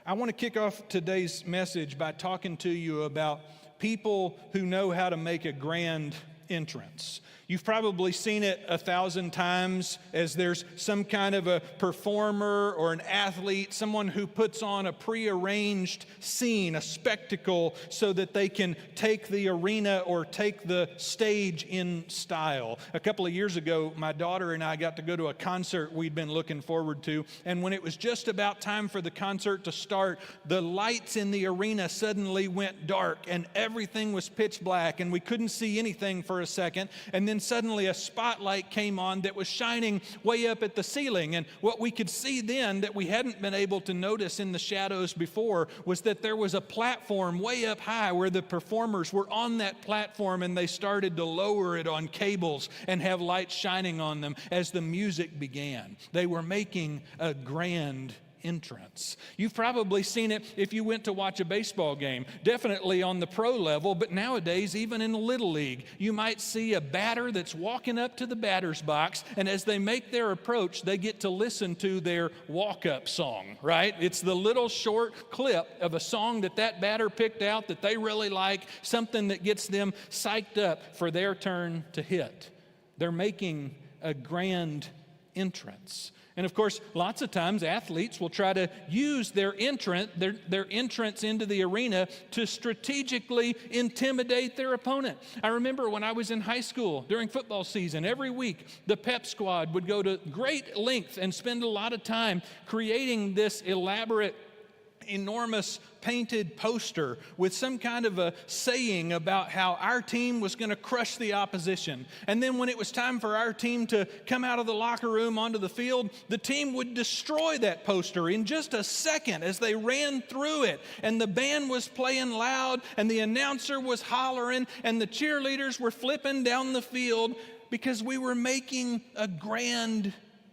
I want to kick off today's message by talking to you about people who know how to make a grand entrance. You've probably seen it 1,000 times as there's some kind of a performer or an athlete, someone who puts on a prearranged scene, a spectacle, so that they can take the arena or take the stage in style. A couple of years ago, my daughter and I got to go to a concert we'd been looking forward to, and when it was just about time for the concert to start, the lights in the arena suddenly went dark and everything was pitch black and we couldn't see anything for a second, and then suddenly a spotlight came on that was shining way up at the ceiling. And what we could see then that we hadn't been able to notice in the shadows before was that there was a platform way up high where the performers were on that platform, and they started to lower it on cables and have lights shining on them as the music began. They were making a grand entrance. You've probably seen it if you went to watch a baseball game, definitely on the pro level, but nowadays even in the Little League, you might see a batter that's walking up to the batter's box, and as they make their approach, they get to listen to their walk-up song, right? It's the little short clip of a song that batter picked out that they really like, something that gets them psyched up for their turn to hit. They're making a grand entrance. And of course, lots of times athletes will try to use their entrance into the arena to strategically intimidate their opponent. I remember when I was in high school during football season, every week the pep squad would go to great length and spend a lot of time creating this elaborate, enormous painted poster with some kind of a saying about how our team was going to crush the opposition. And then when it was time for our team to come out of the locker room onto the field, the team would destroy that poster in just a second as they ran through it. And the band was playing loud, and the announcer was hollering, and the cheerleaders were flipping down the field because we were making a grand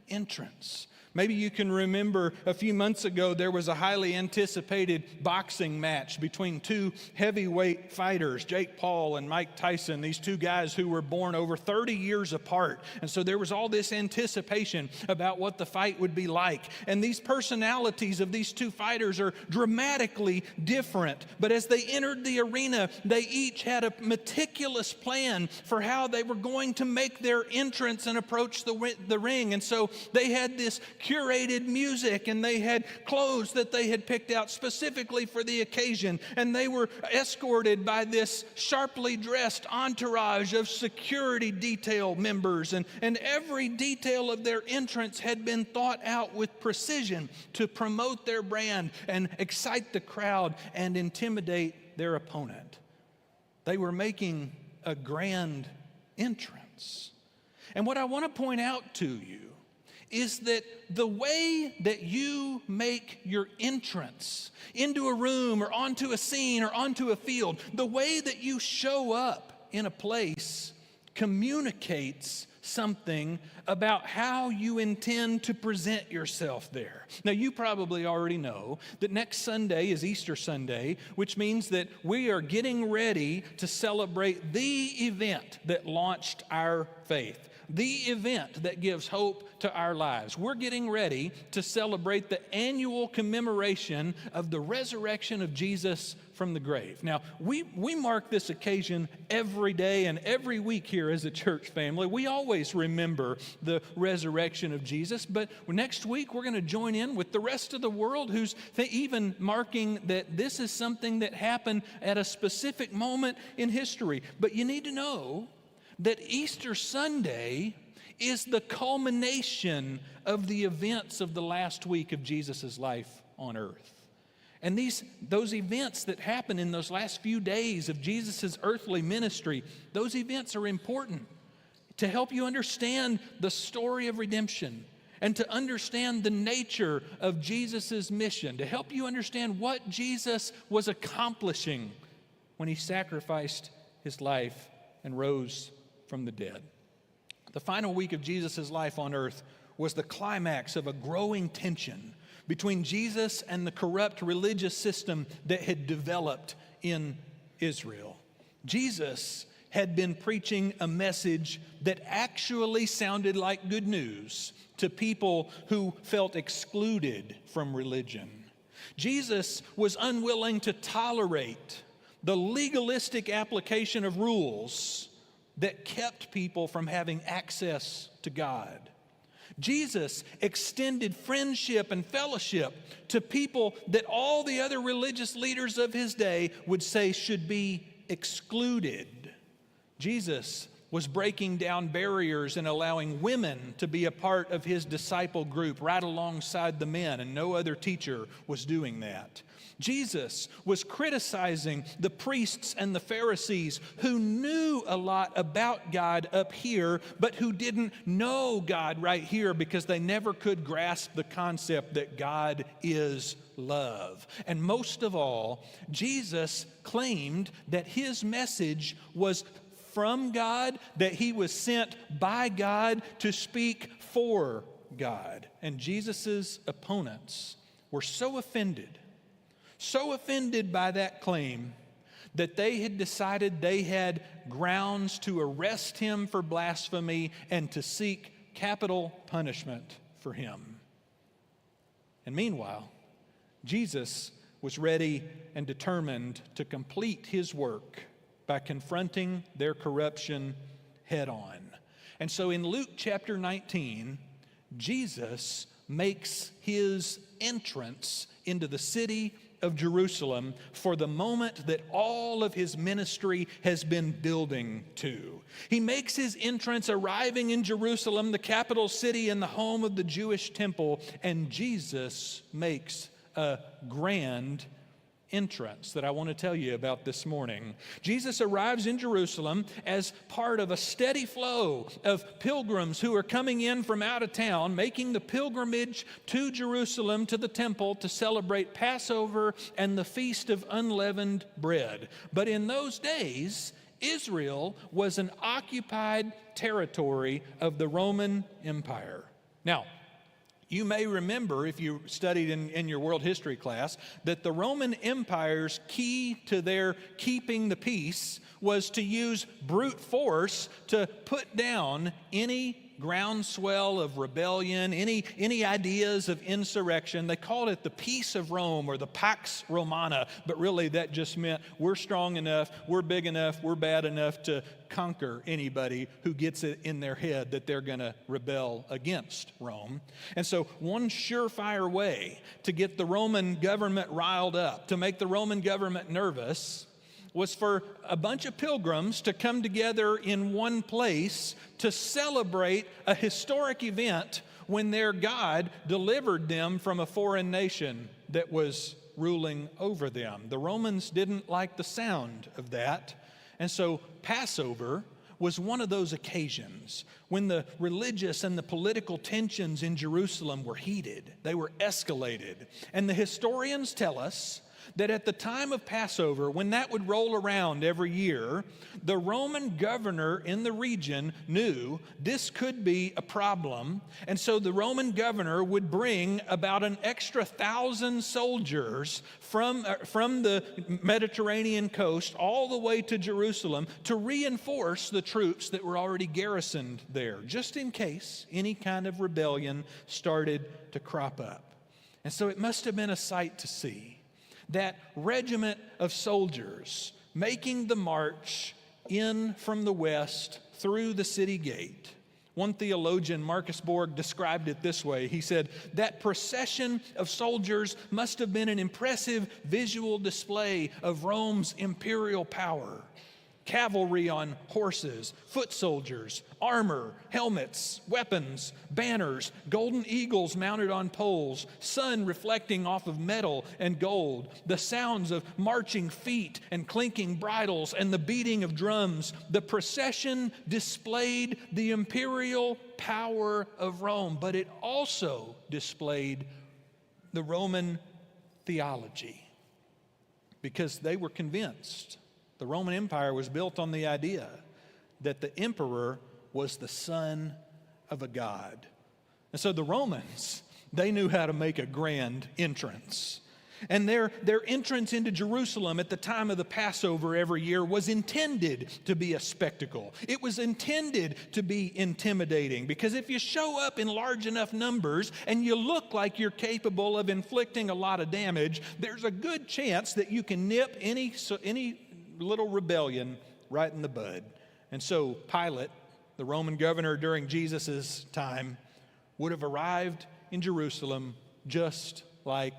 entrance. Maybe you can remember a few months ago there was a highly anticipated boxing match between two heavyweight fighters, Jake Paul and Mike Tyson, these two guys who were born over 30 years apart. And so there was all this anticipation about what the fight would be like. And these personalities of these two fighters are dramatically different. But as they entered the arena, they each had a meticulous plan for how they were going to make their entrance and approach the ring. And so they had this curated music, and they had clothes that they had picked out specifically for the occasion, and they were escorted by this sharply dressed entourage of security detail members, and every detail of their entrance had been thought out with precision to promote their brand and excite the crowd and intimidate their opponent. They were making a grand entrance. And what I want to point out to you is that the way that you make your entrance into a room or onto a scene or onto a field, the way that you show up in a place communicates something about how you intend to present yourself there. Now, you probably already know that next Sunday is Easter Sunday, which means that we are getting ready to celebrate the event that launched our faith, the event that gives hope to our lives. We're getting ready to celebrate the annual commemoration of the resurrection of Jesus from the grave. Now, we mark this occasion every day and every week here as a church family. We always remember the resurrection of Jesus, but next week we're going to join in with the rest of the world who's even marking that this is something that happened at a specific moment in history. But you need to know that Easter Sunday is the culmination of the events of the last week of Jesus' life on earth. And those events that happen in those last few days of Jesus' earthly ministry, those events are important to help you understand the story of redemption and to understand the nature of Jesus' mission, to help you understand what Jesus was accomplishing when he sacrificed his life and rose from the dead. The final week of Jesus' life on earth was the climax of a growing tension between Jesus and the corrupt religious system that had developed in Israel. Jesus had been preaching a message that actually sounded like good news to people who felt excluded from religion. Jesus was unwilling to tolerate the legalistic application of rules that kept people from having access to God. Jesus extended friendship and fellowship to people that all the other religious leaders of his day would say should be excluded. Jesus was breaking down barriers and allowing women to be a part of his disciple group right alongside the men, and no other teacher was doing that. Jesus was criticizing the priests and the Pharisees who knew a lot about God up here, but who didn't know God right here because they never could grasp the concept that God is love. And most of all, Jesus claimed that his message was from God, that he was sent by God to speak for God. And Jesus' opponents were so offended by that claim that they had decided they had grounds to arrest him for blasphemy and to seek capital punishment for him. And meanwhile, Jesus was ready and determined to complete his work by confronting their corruption head on. And so in Luke chapter 19, Jesus makes his entrance into the city of Jerusalem for the moment that all of his ministry has been building to. He makes his entrance arriving in Jerusalem, the capital city and the home of the Jewish temple, and Jesus makes a grand entrance that I want to tell you about this morning. Jesus arrives in Jerusalem as part of a steady flow of pilgrims who are coming in from out of town, making the pilgrimage to Jerusalem, to the temple, to celebrate Passover and the Feast of Unleavened Bread. But in those days, Israel was an occupied territory of the Roman Empire. Now, you may remember, if you studied in your world history class, that the Roman Empire's key to their keeping the peace was to use brute force to put down any groundswell of rebellion, any ideas of insurrection. They called it the Peace of Rome or the Pax Romana, but really that just meant we're strong enough, we're big enough, we're bad enough to conquer anybody who gets it in their head that they're going to rebel against Rome. And so one surefire way to get the Roman government riled up, to make the Roman government nervous, was for a bunch of pilgrims to come together in one place to celebrate a historic event when their God delivered them from a foreign nation that was ruling over them. The Romans didn't like the sound of that, and so Passover was one of those occasions when the religious and the political tensions in Jerusalem were heated. They were escalated. And the historians tell us that at the time of Passover, when that would roll around every year, the Roman governor in the region knew this could be a problem, and so the Roman governor would bring about an extra 1,000 soldiers from the Mediterranean coast all the way to Jerusalem to reinforce the troops that were already garrisoned there, just in case any kind of rebellion started to crop up. And so it must have been a sight to see. That regiment of soldiers making the march in from the west through the city gate. One theologian, Marcus Borg, described it this way. He said, that procession of soldiers must have been an impressive visual display of Rome's imperial power. Cavalry on horses, foot soldiers, armor, helmets, weapons, banners, golden eagles mounted on poles, sun reflecting off of metal and gold, the sounds of marching feet and clinking bridles and the beating of drums. The procession displayed the imperial power of Rome, but it also displayed the Roman theology because they were convinced. The Roman Empire was built on the idea that the emperor was the son of a god. And so the Romans, they knew how to make a grand entrance. And their entrance into Jerusalem at the time of the Passover every year was intended to be a spectacle. It was intended to be intimidating, because if you show up in large enough numbers and you look like you're capable of inflicting a lot of damage, there's a good chance that you can nip any little rebellion right in the bud. And so Pilate, the Roman governor during Jesus' time, would have arrived in Jerusalem just like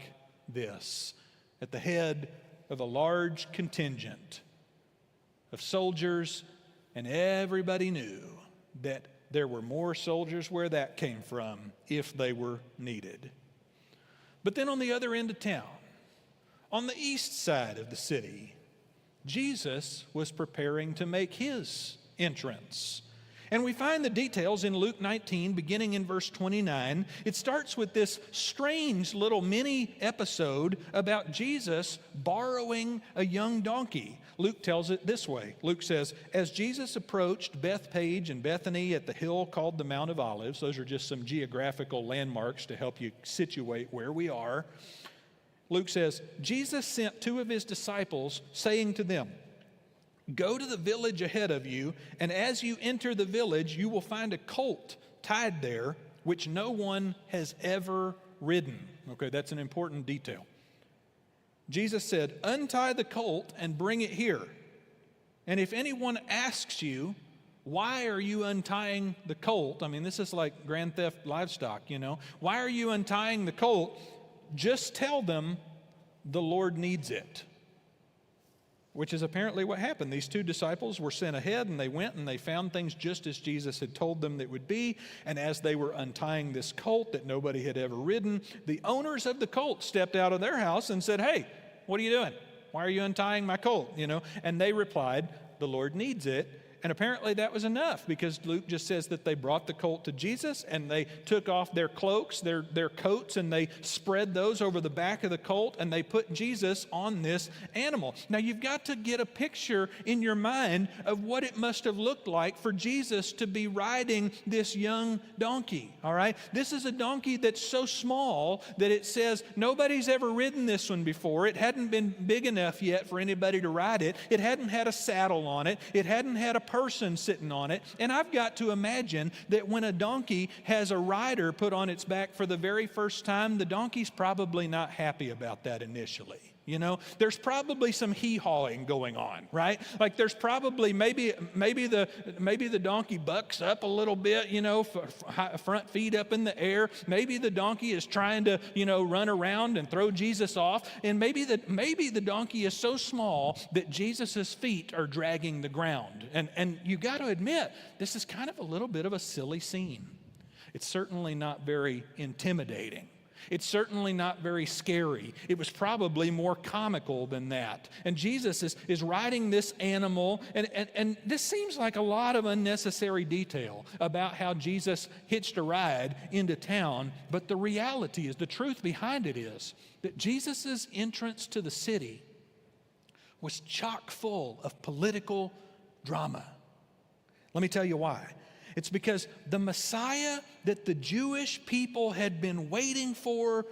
this, at the head of a large contingent of soldiers, and everybody knew that there were more soldiers where that came from if they were needed. But then on the other end of town, on the east side of the city, Jesus was preparing to make his entrance. And we find the details in Luke 19, beginning in verse 29. It starts with this strange little mini episode about Jesus borrowing a young donkey. Luke tells it this way. Luke says, as Jesus approached Bethpage and Bethany at the hill called the Mount of Olives, those are just some geographical landmarks to help you situate where we are. Luke says, Jesus sent two of his disciples, saying to them, go to the village ahead of you, and as you enter the village, you will find a colt tied there, which no one has ever ridden. Okay, that's an important detail. Jesus said, untie the colt and bring it here. And if anyone asks you, why are you untying the colt? I mean, this is like Grand Theft livestock, you know. Why are you untying the colt? Just tell them the Lord needs it. Which is apparently what happened. These two disciples were sent ahead, and they went and they found things just as Jesus had told them that would be. And as they were untying this colt that nobody had ever ridden, the owners of the colt stepped out of their house and said, hey, what are you doing? Why are you untying my colt? You know, and they replied, the Lord needs it. And apparently that was enough, because Luke just says that they brought the colt to Jesus and they took off their cloaks, their coats, and they spread those over the back of the colt, and they put Jesus on this animal. Now you've got to get a picture in your mind of what it must have looked like for Jesus to be riding this young donkey, all right? This is a donkey that's so small that it says nobody's ever ridden this one before. It hadn't been big enough yet for anybody to ride it. It hadn't had a saddle on it. It hadn't had a person sitting on it. And I've got to imagine that when a donkey has a rider put on its back for the very first time, the donkey's probably not happy about that initially. You know, there's probably some hee-hawing going on, right? Like there's probably maybe the donkey bucks up a little bit, you know, front feet up in the air. Maybe the donkey is trying to, you know, run around and throw Jesus off. And maybe the donkey is so small that Jesus's feet are dragging the ground. And you got to admit, this is kind of a little bit of a silly scene. It's certainly not very intimidating. It's certainly not very scary. It was probably more comical than that. And Jesus is riding this animal, and this seems like a lot of unnecessary detail about how Jesus hitched a ride into town. But the reality is, the truth behind it is, that Jesus' entrance to the city was chock full of political drama. Let me tell you why. It's because the Messiah that the Jewish people had been waiting for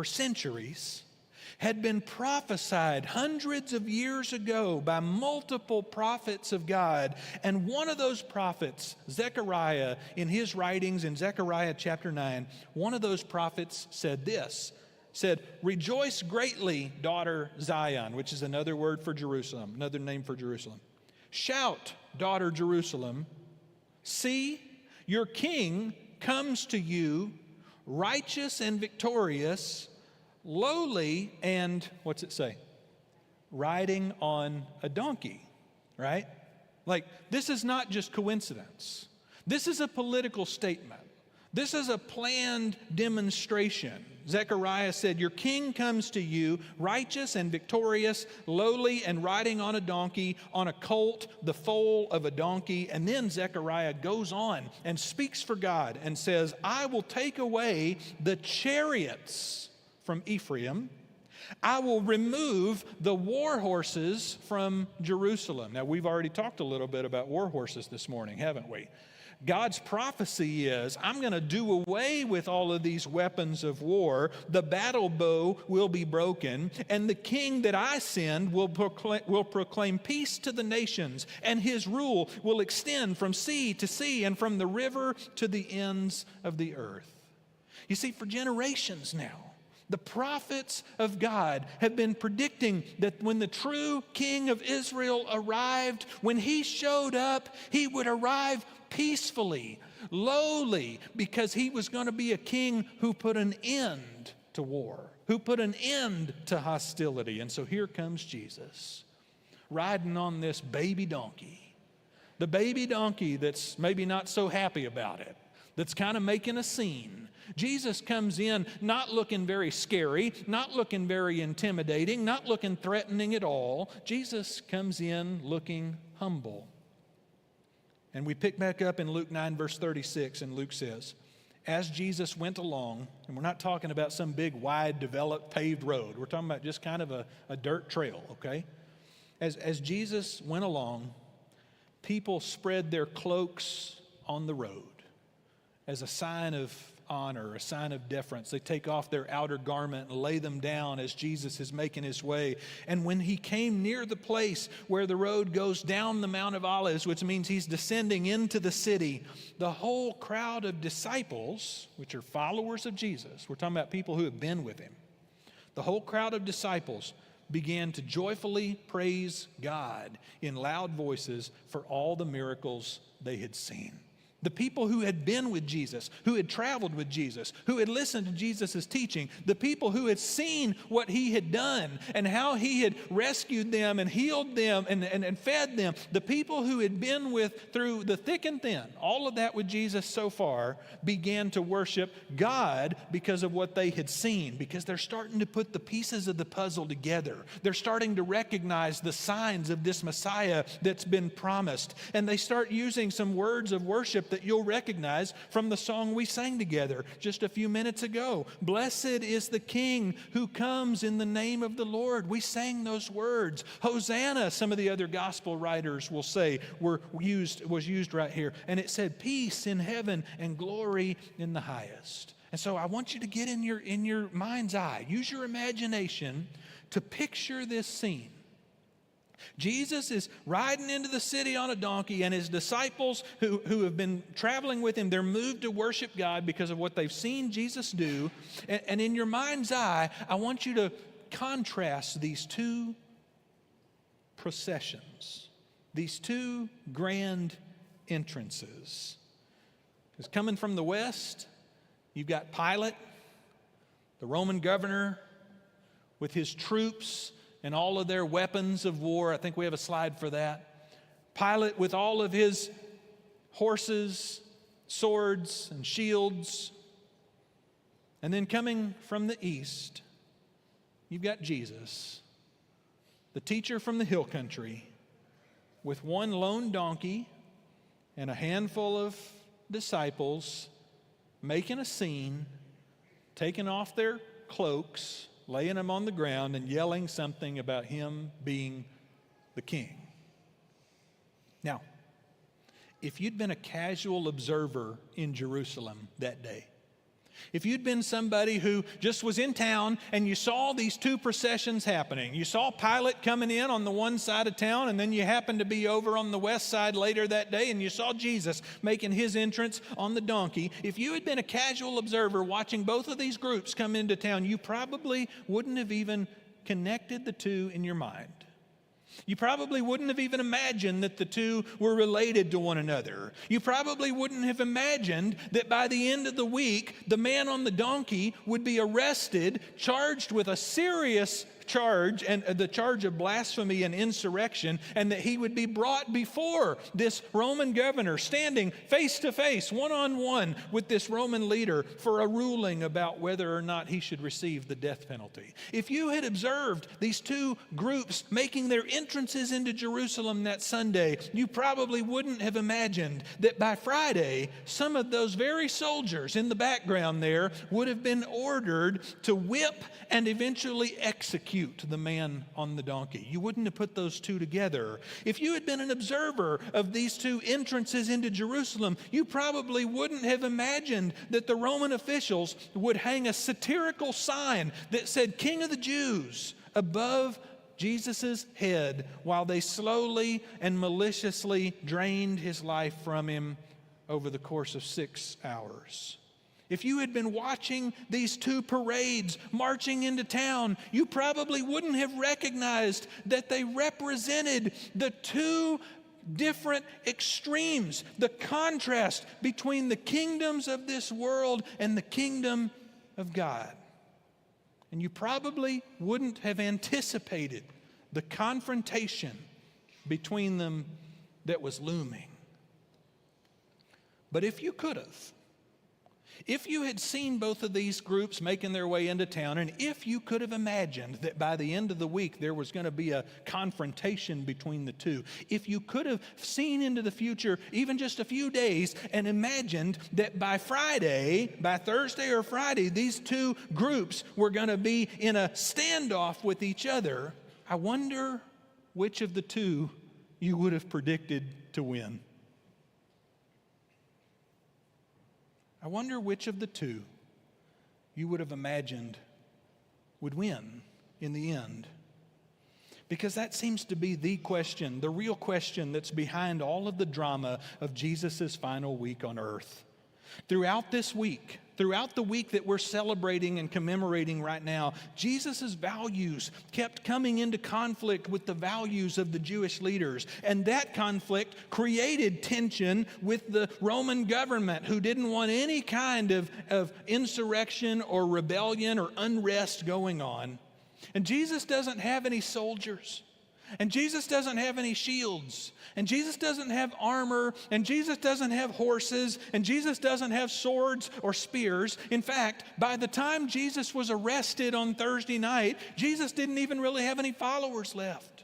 centuries had been prophesied hundreds of years ago by multiple prophets of God. And one of those prophets, Zechariah, in his writings in Zechariah chapter 9, one of those prophets said this, said, rejoice greatly, daughter Zion, which is another word for Jerusalem, another name for Jerusalem. Shout, daughter Jerusalem. See, your king comes to you, righteous and victorious, lowly and, what's it say? Riding on a donkey, right? Like, this is not just coincidence. This is a political statement. This is a planned demonstration. Zechariah said, your king comes to you, righteous and victorious, lowly and riding on a donkey, on a colt, the foal of a donkey. And then Zechariah goes on and speaks for God and says, I will take away the chariots from Ephraim. I will remove the war horses from Jerusalem. Now, we've already talked a little bit about war horses this morning, haven't we? God's prophecy is, I'm going to do away with all of these weapons of war. The battle bow will be broken, and the king that I send will proclaim peace to the nations, and his rule will extend from sea to sea and from the river to the ends of the earth. You see, for generations now, the prophets of God have been predicting that when the true king of Israel arrived, when he showed up, he would arrive peacefully, lowly, because he was going to be a king who put an end to war, who put an end to hostility. And so here comes Jesus, riding on this baby donkey, the baby donkey that's maybe not so happy about it, that's kind of making a scene. Jesus comes in not looking very scary, not looking very intimidating, not looking threatening at all. Jesus comes in looking humble. And we pick back up in Luke 9, verse 36, and Luke says, as Jesus went along, and we're not talking about some big, wide, developed, paved road. We're talking about just kind of a dirt trail, okay? As Jesus went along, people spread their cloaks on the road as a sign of honor, a sign of deference. They take off their outer garment and lay them down as Jesus is making his way. And when he came near the place where the road goes down the Mount of Olives, which means he's descending into the city, the whole crowd of disciples, which are followers of Jesus, we're talking about people who have been with him, the whole crowd of disciples began to joyfully praise God in loud voices for all the miracles they had seen. The people who had been with Jesus, who had traveled with Jesus, who had listened to Jesus' teaching, the people who had seen what he had done and how he had rescued them and healed them and fed them, the people who had been with through the thick and thin, all of that with Jesus so far, began to worship God because of what they had seen, because they're starting to put the pieces of the puzzle together. They're starting to recognize the signs of this Messiah that's been promised. And they start using some words of worship that you'll recognize from the song we sang together just a few minutes ago. Blessed is the King who comes in the name of the Lord. We sang those words. Hosanna, some of the other gospel writers will say, was used right here. And it said, peace in heaven and glory in the highest. And so I want you to get in your mind's eye, use your imagination to picture this scene. Jesus is riding into the city on a donkey, and his disciples who have been traveling with him, they're moved to worship God because of what they've seen Jesus do. And in your mind's eye, I want you to contrast these two processions, these two grand entrances. Because coming from the west, you've got Pilate, the Roman governor, with his troops and all of their weapons of war. I think we have a slide for that. Pilate with all of his horses, swords, and shields. And then coming from the east, you've got Jesus, the teacher from the hill country, with one lone donkey and a handful of disciples making a scene, taking off their cloaks, laying them on the ground and yelling something about him being the king. Now, if you'd been a casual observer in Jerusalem that day, if you'd been somebody who just was in town and you saw these two processions happening, you saw Pilate coming in on the one side of town, and then you happened to be over on the west side later that day and you saw Jesus making his entrance on the donkey. If you had been a casual observer watching both of these groups come into town, you probably wouldn't have even connected the two in your mind. You probably wouldn't have even imagined that the two were related to one another. You probably wouldn't have imagined that by the end of the week, the man on the donkey would be arrested, charged with a serious charge, and the charge of blasphemy and insurrection, and that he would be brought before this Roman governor, standing face to face, one-on-one with this Roman leader for a ruling about whether or not he should receive the death penalty. If you had observed these two groups making their entrances into Jerusalem that Sunday, you probably wouldn't have imagined that by Friday, some of those very soldiers in the background there would have been ordered to whip and eventually execute refute the man on the donkey. You wouldn't have put those two together. If you had been an observer of these two entrances into Jerusalem, you probably wouldn't have imagined that the Roman officials would hang a satirical sign that said, "King of the Jews," above Jesus' head while they slowly and maliciously drained his life from him over the course of 6 hours. If you had been watching these two parades marching into town, you probably wouldn't have recognized that they represented the two different extremes, the contrast between the kingdoms of this world and the kingdom of God. And you probably wouldn't have anticipated the confrontation between them that was looming. But if you could have, if you had seen both of these groups making their way into town, and if you could have imagined that by the end of the week there was going to be a confrontation between the two, if you could have seen into the future even just a few days and imagined that by Thursday or Friday, these two groups were going to be in a standoff with each other, I wonder which of the two you would have predicted to win. I wonder which of the two you would have imagined would win in the end. Because that seems to be the question, the real question that's behind all of the drama of Jesus' final week on earth. Throughout this week, throughout the week that we're celebrating and commemorating right now, Jesus' values kept coming into conflict with the values of the Jewish leaders. And that conflict created tension with the Roman government, who didn't want any kind of insurrection or rebellion or unrest going on. And Jesus doesn't have any soldiers. And Jesus doesn't have any shields. And Jesus doesn't have armor. And Jesus doesn't have horses. And Jesus doesn't have swords or spears. In fact, by the time Jesus was arrested on Thursday night, Jesus didn't even really have any followers left.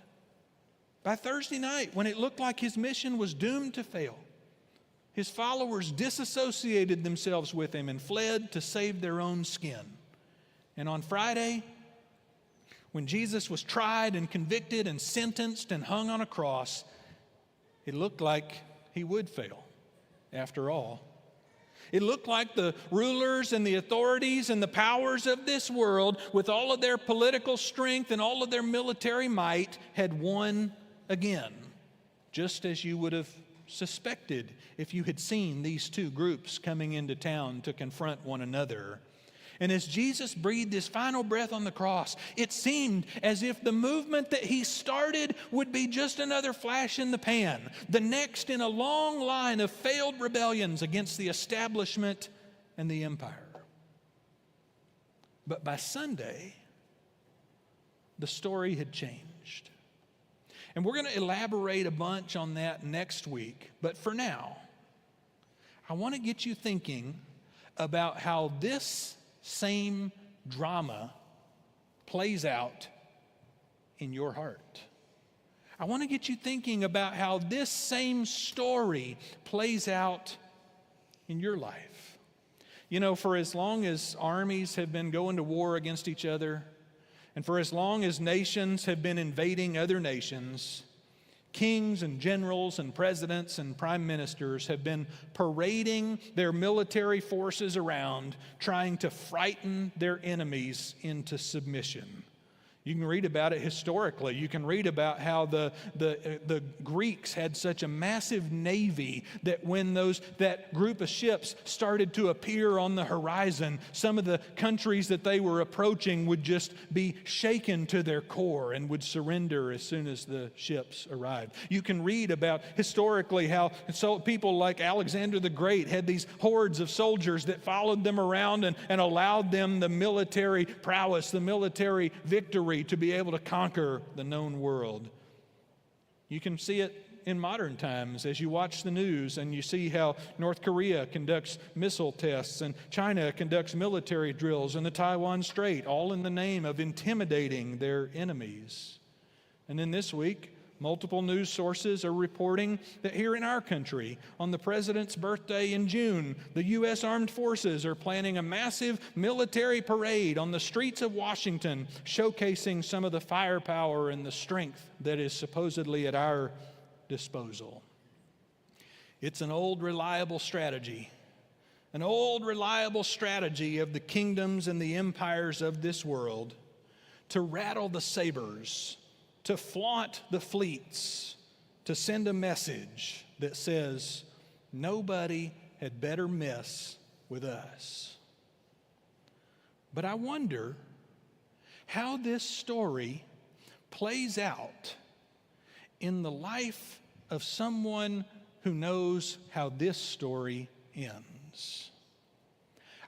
By Thursday night, when it looked like his mission was doomed to fail, his followers disassociated themselves with him and fled to save their own skin. And on Friday, when Jesus was tried and convicted and sentenced and hung on a cross, it looked like he would fail after all. It looked like the rulers and the authorities and the powers of this world, with all of their political strength and all of their military might, had won again, just as you would have suspected if you had seen these two groups coming into town to confront one another. And as Jesus breathed his final breath on the cross, it seemed as if the movement that he started would be just another flash in the pan, the next in a long line of failed rebellions against the establishment and the empire. But by Sunday, the story had changed. And we're going to elaborate a bunch on that next week. But for now, I want to get you thinking about how this same drama plays out in your heart. I want to get you thinking about how this same story plays out in your life. You know, for as long as armies have been going to war against each other, and for as long as nations have been invading other nations, kings and generals and presidents and prime ministers have been parading their military forces around, trying to frighten their enemies into submission. You can read about it historically. You can read about how the Greeks had such a massive navy that when that group of ships started to appear on the horizon, some of the countries that they were approaching would just be shaken to their core and would surrender as soon as the ships arrived. You can read about historically how people like Alexander the Great had these hordes of soldiers that followed them around and allowed them the military prowess, the military victory to be able to conquer the known world. You can see it in modern times as you watch the news and you see how North Korea conducts missile tests and China conducts military drills in the Taiwan Strait, all in the name of intimidating their enemies. And then this week, Multiple news sources are reporting that here in our country, on the president's birthday in June, the U.S. Armed Forces are planning a massive military parade on the streets of Washington, showcasing some of the firepower and the strength that is supposedly at our disposal. It's an old, reliable strategy. An old, reliable strategy of the kingdoms and the empires of this world to rattle the sabers, to flaunt the fleets, to send a message that says, nobody had better mess with us. But I wonder how this story plays out in the life of someone who knows how this story ends.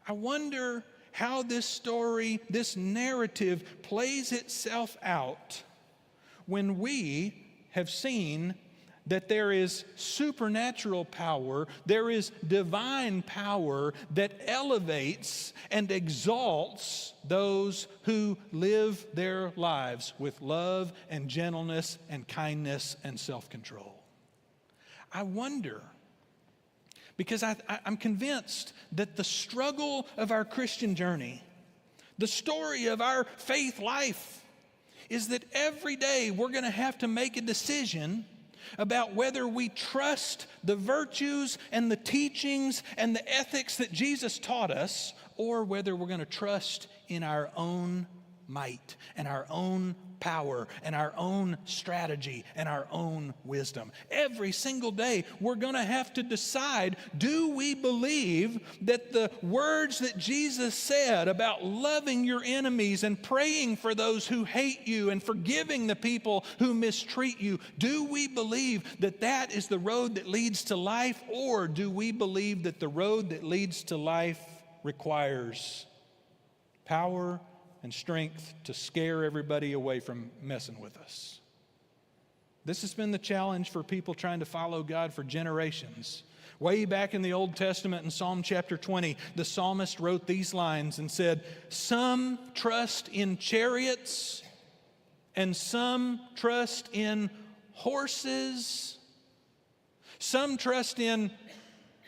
I wonder how this story, this narrative plays itself out when we have seen that there is supernatural power, there is divine power that elevates and exalts those who live their lives with love and gentleness and kindness and self-control. I wonder, because I'm convinced that the struggle of our Christian journey, the story of our faith life, is that every day we're going to have to make a decision about whether we trust the virtues and the teachings and the ethics that Jesus taught us, or whether we're going to trust in our own might and our own power and our own strategy and our own wisdom. Every single day, we're going to have to decide, do we believe that the words that Jesus said about loving your enemies and praying for those who hate you and forgiving the people who mistreat you, do we believe that that is the road that leads to life, or do we believe that the road that leads to life requires power and strength to scare everybody away from messing with us? This has been the challenge for people trying to follow God for generations. Way back in the Old Testament in Psalm chapter 20, the psalmist wrote these lines and said, "Some trust in chariots and some trust in horses. Some trust in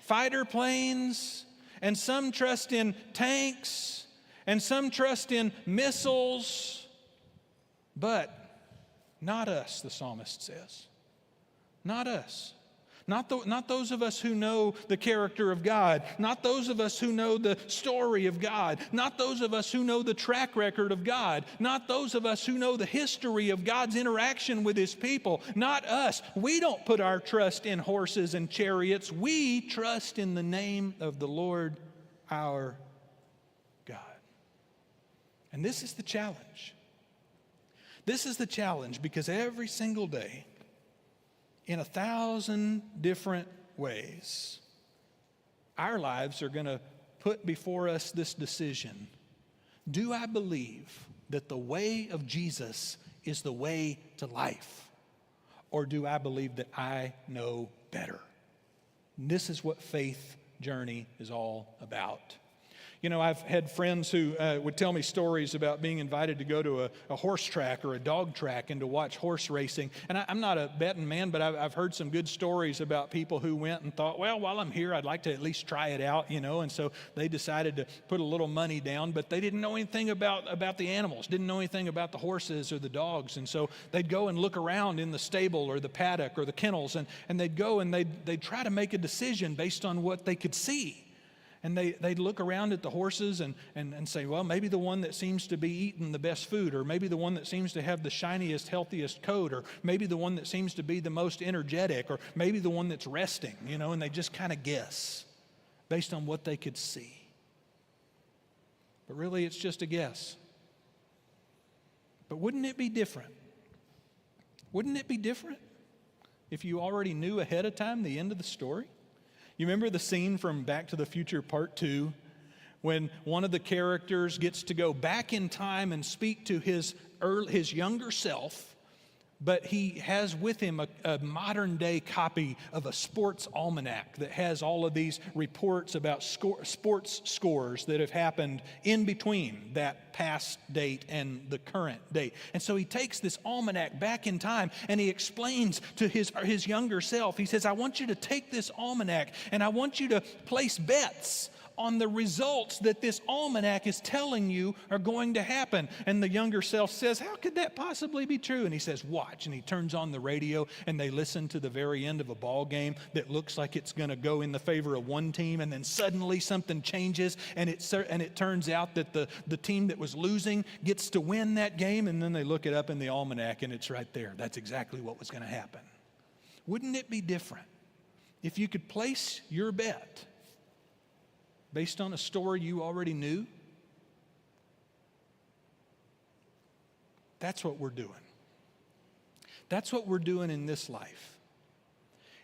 fighter planes and some trust in tanks. And some trust in missiles, but not us," the psalmist says. Not us. Not those of us who know the character of God. Not those of us who know the story of God. Not those of us who know the track record of God. Not those of us who know the history of God's interaction with His people. Not us. We don't put our trust in horses and chariots. We trust in the name of the Lord our God. And this is the challenge. This is the challenge because every single day, in 1,000 different ways, our lives are going to put before us this decision. Do I believe that the way of Jesus is the way to life? Or do I believe that I know better? And this is what faith journey is all about. You know, I've had friends who would tell me stories about being invited to go to a horse track or a dog track and to watch horse racing. And I'm not a betting man, but I've heard some good stories about people who went and thought, well, while I'm here, I'd like to at least try it out, you know. And so they decided to put a little money down, but they didn't know anything about the animals, didn't know anything about the horses or the dogs. And so they'd go and look around in the stable or the paddock or the kennels, and they'd go and they'd try to make a decision based on what they could see. And they'd look around at the horses and say, well, maybe the one that seems to be eating the best food, or maybe the one that seems to have the shiniest, healthiest coat, or maybe the one that seems to be the most energetic, or maybe the one that's resting, you know, and they just kind of guess based on what they could see. But really, it's just a guess. But wouldn't it be different? Wouldn't it be different if you already knew ahead of time the end of the story? You remember the scene from Back to the Future Part 2 when one of the characters gets to go back in time and speak to his younger self, but he has with him a modern day copy of a sports almanac that has all of these reports about sports scores that have happened in between that past date and the current date. And so he takes this almanac back in time and he explains to his younger self, he says, I want you to take this almanac and I want you to place bets on the results that this almanac is telling you are going to happen. And the younger self says, how could that possibly be true? And he says, watch. And he turns on the radio and they listen to the very end of a ball game that looks like it's going to go in the favor of one team. And then suddenly something changes and it turns out that the team that was losing gets to win that game. And then they look it up in the almanac and it's right there. That's exactly what was going to happen. Wouldn't it be different if you could place your bet based on a story you already knew? That's what we're doing. That's what we're doing in this life,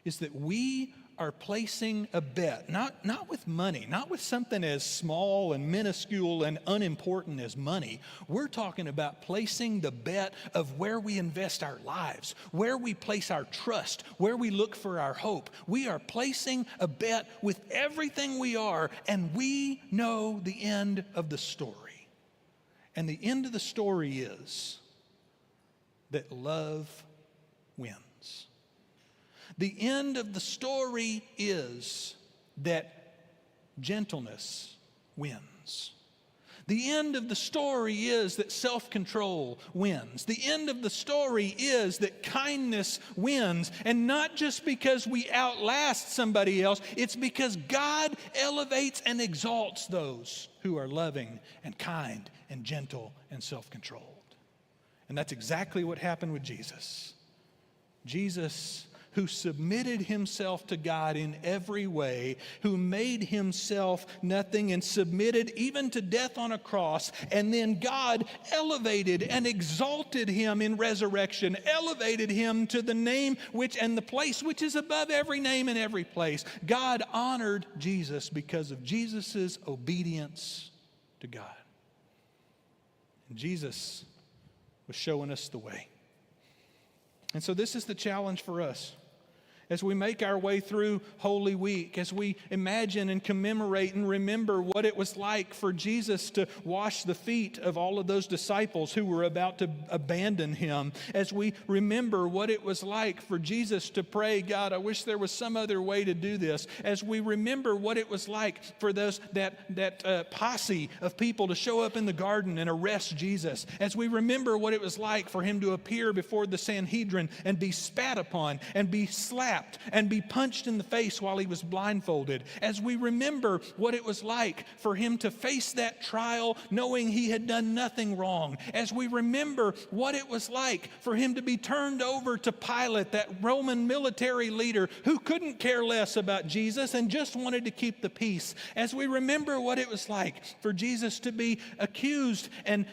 is that we are placing a bet, not with money, not with something as small and minuscule and unimportant as money. We're talking about placing the bet of where we invest our lives, where we place our trust, where we look for our hope. We are placing a bet with everything we are, and we know the end of the story. And the end of the story is that love wins. The end of the story is that gentleness wins. The end of the story is that self-control wins. The end of the story is that kindness wins. And not just because we outlast somebody else, it's because God elevates and exalts those who are loving and kind and gentle and self-controlled. And that's exactly what happened with Jesus. Jesus, who submitted himself to God in every way, who made himself nothing and submitted even to death on a cross, and then God elevated and exalted him in resurrection, elevated him to the name and the place which is above every name and every place. God honored Jesus because of Jesus' obedience to God. And Jesus was showing us the way. And so this is the challenge for us. As we make our way through Holy Week, as we imagine and commemorate and remember what it was like for Jesus to wash the feet of all of those disciples who were about to abandon him, as we remember what it was like for Jesus to pray, God, I wish there was some other way to do this, as we remember what it was like for that posse of people to show up in the garden and arrest Jesus, as we remember what it was like for him to appear before the Sanhedrin and be spat upon and be slapped and be punched in the face while he was blindfolded, as we remember what it was like for him to face that trial knowing he had done nothing wrong, as we remember what it was like for him to be turned over to Pilate, that Roman military leader who couldn't care less about Jesus and just wanted to keep the peace, as we remember what it was like for Jesus to be accused and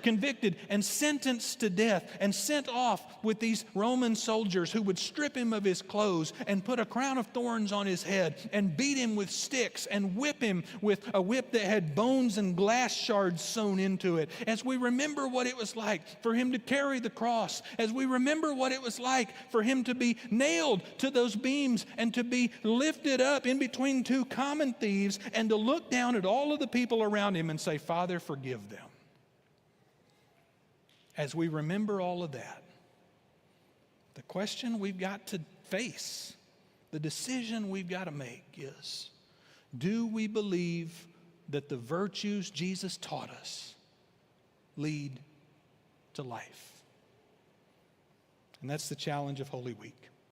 convicted and sentenced to death and sent off with these Roman soldiers who would strip him of his clothes and put a crown of thorns on his head and beat him with sticks and whip him with a whip that had bones and glass shards sewn into it, as we remember what it was like for him to carry the cross, as we remember what it was like for him to be nailed to those beams and to be lifted up in between two common thieves and to look down at all of the people around him and say, Father, forgive them. As we remember all of that, the question we've got to face, the decision we've got to make is, do we believe that the virtues Jesus taught us lead to life? And that's the challenge of Holy Week.